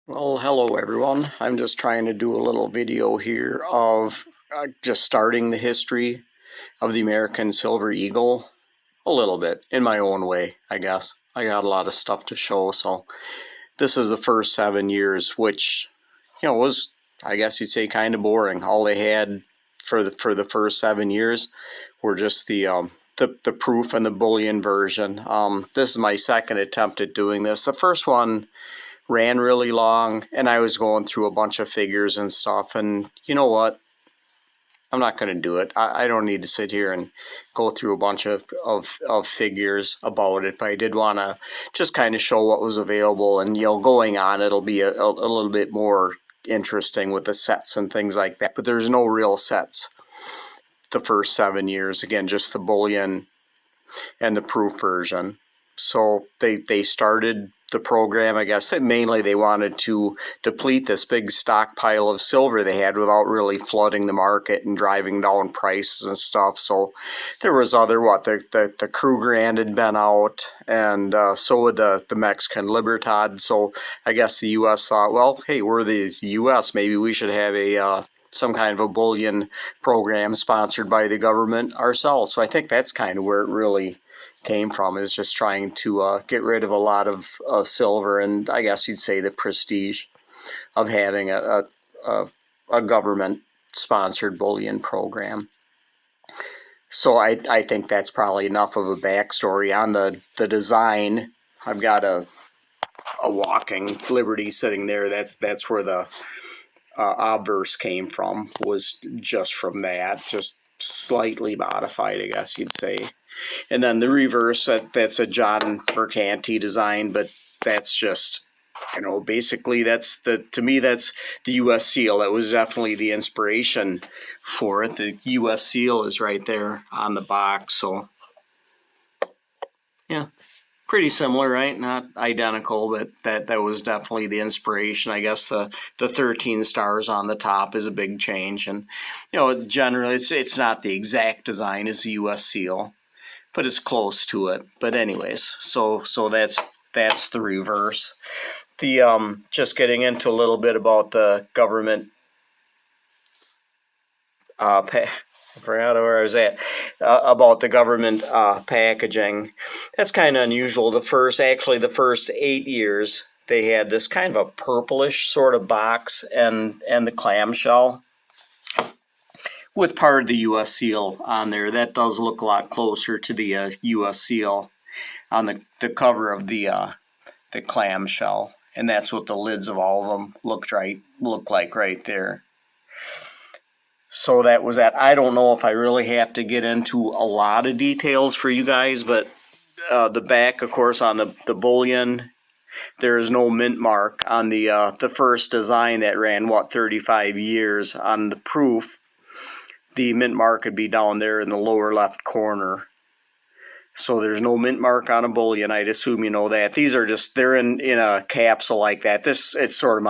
Well, hello everyone. I'm just trying to do a little video here of just starting the history of the American Silver Eagle a little bit in my own way, I guess. I got a lot of stuff to show, so this is the first 7 years, which was, I guess you'd say, kind of boring. All they had for the first 7 years were just the proof and the bullion version. This is my second attempt at doing this. The first one ran really long, and I was going through a bunch of figures and stuff, and you know what? I'm not going to do it. I don't need to sit here and go through a bunch of figures about it, but I did want to just kind of show what was available, and going on, it'll be a little bit more interesting with the sets and things like that, but there's no real sets the first 7 years. Again, just the bullion and the proof version. So they started the program, I guess mainly they wanted to deplete this big stockpile of silver they had without really flooding the market and driving down prices and stuff. So there was other, the Krugerrand had been out, and so would the Mexican Libertad. So I guess the U.S. thought, well, hey, we're the U.S., maybe we should have a some kind of a bullion program sponsored by the government ourselves. So I think that's kind of where it really came from, is just trying to get rid of a lot of silver, and I guess you'd say the prestige of having a government sponsored bullion program. So I think that's probably enough of a backstory on the design. I've got a walking Liberty sitting there. That's where the obverse came from, was just from that, just slightly modified, I guess you'd say. And then the reverse, that's a John Mercanti design, but that's just, basically to me, that's the U.S. seal. That was definitely the inspiration for it. The U.S. seal is right there on the box, so yeah. Pretty similar, right? Not identical, but that was definitely the inspiration. I guess the 13 stars on the top is a big change, and generally it's not the exact design as the U.S. seal, but it's close to it. But anyways, so that's the reverse. The just getting into a little bit about the government I forgot where I was at, about the government packaging. That's kind of unusual. The first 8 years, they had this kind of a purplish sort of box and the clamshell with part of the U.S. seal on there. That does look a lot closer to the U.S. seal on the cover of the clamshell, and that's what the lids of all of them look like right there. So that was that. I don't know if I really have to get into a lot of details for you guys, but the back, of course, on the bullion, there is no mint mark. On the first design that ran, 35 years. On the proof, the mint mark would be down there in the lower left corner. So there's no mint mark on a bullion. I'd assume you know that. These are just, they're in a capsule like that. It's sort of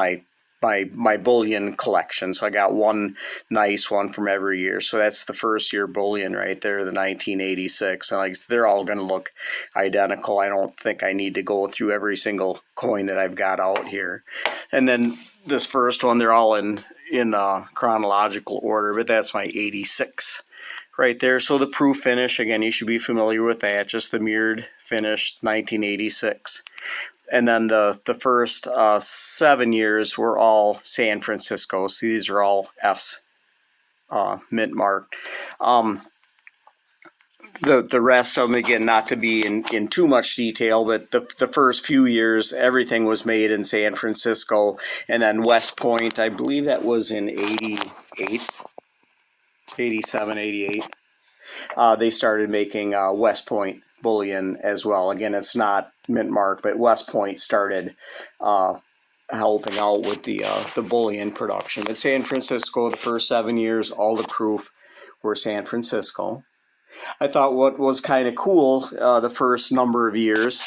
my bullion collection. So I got one nice one from every year. So that's the first year bullion right there, the 1986. And they're all going to look identical. I don't think I need to go through every single coin that I've got out here. And then this first one, they're all in chronological order, but that's my 86 right there. So the proof finish, again, you should be familiar with that, just the mirrored finish, 1986. And then the first 7 years were all San Francisco. So these are all S mint marked. The rest of them, again, not to be in too much detail, but the first few years, everything was made in San Francisco. And then West Point, I believe that was in 88, 87, 88. They started making West Point bullion as well. Again, it's not mint mark, but West Point started helping out with the bullion production. But San Francisco, the first 7 years, all the proof were San Francisco. I thought what was kind of cool, the first number of years,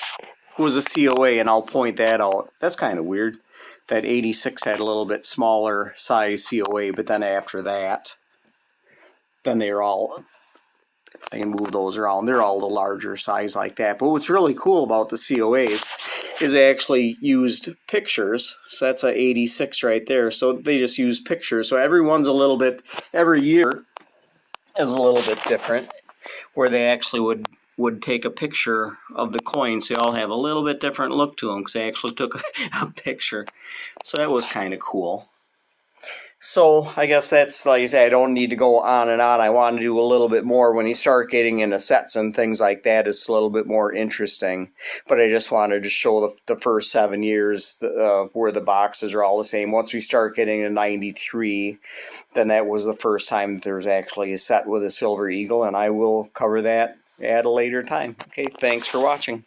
was a COA, and I'll point that out. That's kind of weird that 86 had a little bit smaller size COA, but then after that, then they were all I can move those around. They're all the larger size like that. But what's really cool about the COAs is they actually used pictures. So that's a 86 right there. So they just use pictures. So every year is a little bit different, where they actually would take a picture of the coins. They all have a little bit different look to them because they actually took a picture. So that was kind of cool. So I guess that's, like I said, I don't need to go on and on. I want to do a little bit more. When you start getting into sets and things like that, it's a little bit more interesting. But I just wanted to show the first 7 years where the boxes are all the same. Once we start getting to 93, then that was the first time that there was actually a set with a silver eagle, and I will cover that at a later time. Okay, thanks for watching.